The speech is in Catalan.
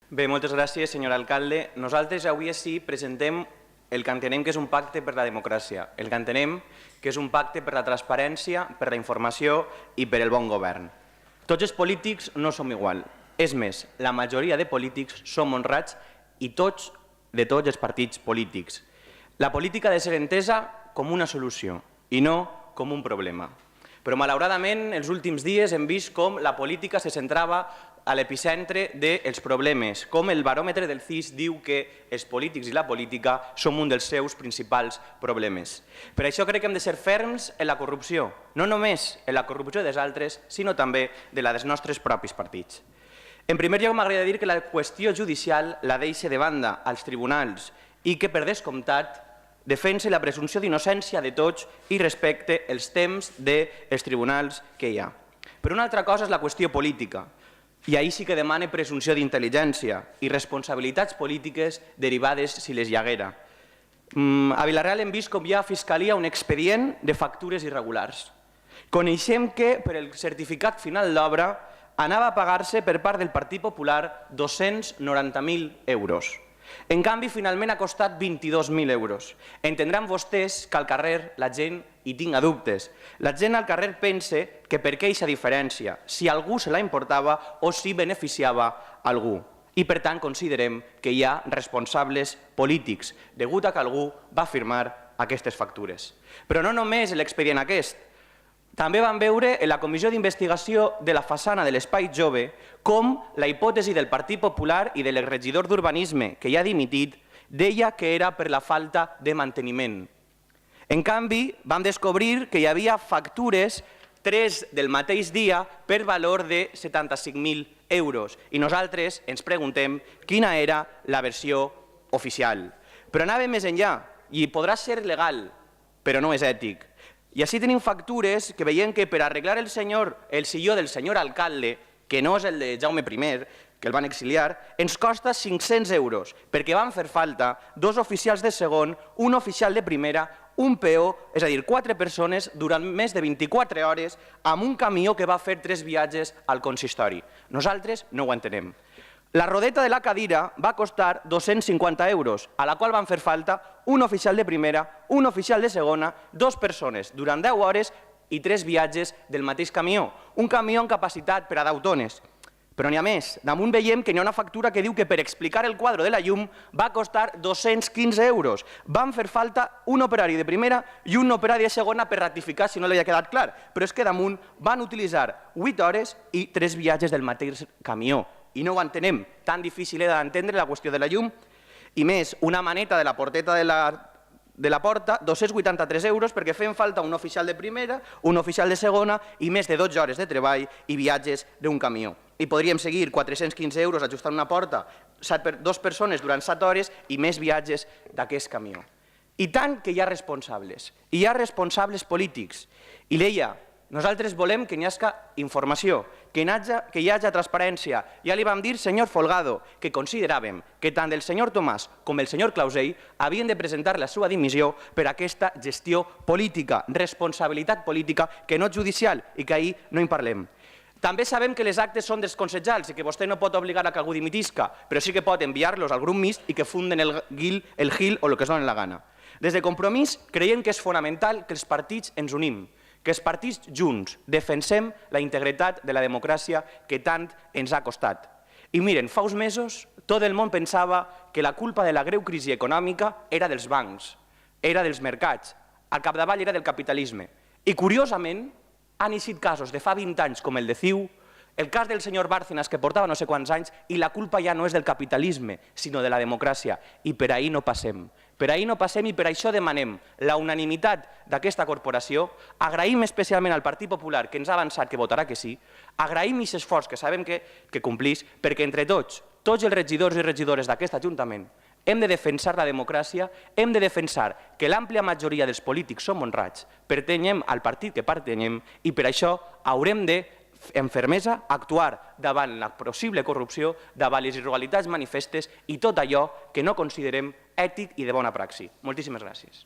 Bé, moltes gràcies, senyor alcalde. Nosaltres avui sí presentem el que entenem que és un pacte per la democràcia, el que entenem que és un pacte per la transparència, per la informació i per el bon govern. Tots els polítics no som igual. És més, la majoria de polítics som honrats i tots els partits polítics. La política ha de ser entesa com una solució i no com un problema. Però, malauradament, els últims dies hem vist com la política se centrava a l'epicentre dels problemes, com el baròmetre del CIS diu que els polítics i la política som un dels seus principals problemes. Per això crec que hem de ser ferms en la corrupció, no només en la corrupció dels altres, sinó també de la dels nostres propis partits. En primer lloc, m'agradaria dir que la qüestió judicial la deixa de banda als tribunals i que, per descomptat, defensa la presumpció d'innocència de tots i respecte els temps dels tribunals que hi ha. Però una altra cosa és la qüestió política, i ahir sí que demana presumpció d'intel·ligència i responsabilitats polítiques derivades si les hi haguera. A Vila-real hem vist com hi ha a Fiscalia un expedient de factures irregulars. Coneixem que per el certificat final d'obra anava a pagar-se per part del Partit Popular 290.000 euros. En canvi, finalment ha costat 22.000 euros. Entendran vostès que al carrer la gent hi tinga dubtes. La gent al carrer pensa que per què aquesta diferència, si algú se la importava o si beneficiava algú. I per tant considerem que hi ha responsables polítics, degut a que algú va firmar aquestes factures. Però no només l'expedient aquest. També vam veure en la comissió d'investigació de la façana de l'Espai Jove com la hipòtesi del Partit Popular i de l'exregidor d'Urbanisme, que ja ha dimitit, deia que era per la falta de manteniment. En canvi, vam descobrir que hi havia factures, 3 del mateix dia, per valor de 75.000 euros. I nosaltres ens preguntem quina era la versió oficial. Però anava més enllà, i podrà ser legal, però no és ètic. I així tenim factures que veiem que per arreglar el silló del senyor alcalde, que no és el de Jaume I, que el van exiliar, ens costa 500 euros, perquè van fer falta 2 oficials de segon, un oficial de primera, un peó, és a dir, 4 persones durant més de 24 hores amb un camió que va fer 3 viatges al consistori. Nosaltres no ho entenem. La rodeta de la cadira va costar 250 euros, a la qual van fer falta un oficial de primera, un oficial de segona, 2 persones durant 10 hores i 3 viatges del mateix camió. Un camió amb capacitat per a 10 tones. Però n'hi ha més. Damunt veiem que n'hi ha una factura que diu que per explicar el quadre de la llum va costar 215 euros. Van fer falta un operari de primera i un operari de segona per ratificar si no li havia quedat clar. Però és que damunt van utilitzar 8 hores i 3 viatges del mateix camió. I no ho entenem, tan difícil era d'entendre la qüestió de la llum. I més, una maneta de la porteta de la porta, 283 euros perquè feien falta un oficial de primera, un oficial de segona i més de 12 hores de treball i viatges d'un camió. I podríem seguir 415 euros ajustant una porta, 2 persones durant 7 hores i més viatges d'aquest camió. I tant que hi ha responsables, i hi ha responsables polítics. I deia, nosaltres volem que hi hagi informació, que hi hagi transparència. Ja li vam dir, senyor Folgado, que consideràvem que tant el senyor Tomàs com el senyor Clausell havien de presentar la seva dimissió per aquesta gestió política, responsabilitat política, que no judicial, i que ahir no en parlem. També sabem que les actes són desconsejals i que vostè no pot obligar a que algú dimitisca, però sí que pot enviar-los al grup mixt i que funden el GIL o el que es donen la gana. Des de Compromís creiem que és fonamental que els partits ens unim, que els partits junts defensem la integritat de la democràcia que tant ens ha costat. I miren, fa uns mesos tot el món pensava que la culpa de la greu crisi econòmica era dels bancs, era dels mercats, al capdavall era del capitalisme. I curiosament han eixit casos de fa 20 anys com el de CiU, el cas del senyor Bárcenas que portava no sé quants anys i la culpa ja no és del capitalisme, sinó de la democràcia. I per ahir no passem. Per ahir no passem i per això demanem la unanimitat d'aquesta corporació. Agraïm especialment al Partit Popular que ens ha avançat que votarà que sí. Agraïm aquest esforç que sabem que complís perquè entre tots els regidors i regidores d'aquest Ajuntament hem de defensar la democràcia, hem de defensar que l'àmplia majoria dels polítics som honrats, pertanyem al partit que pertanyem i per això haurem de amb fermesa actuar davant la possible corrupció, davant les irregularitats manifestes i tot allò que no considerem ètic i de bona praxi. Moltíssimes gràcies.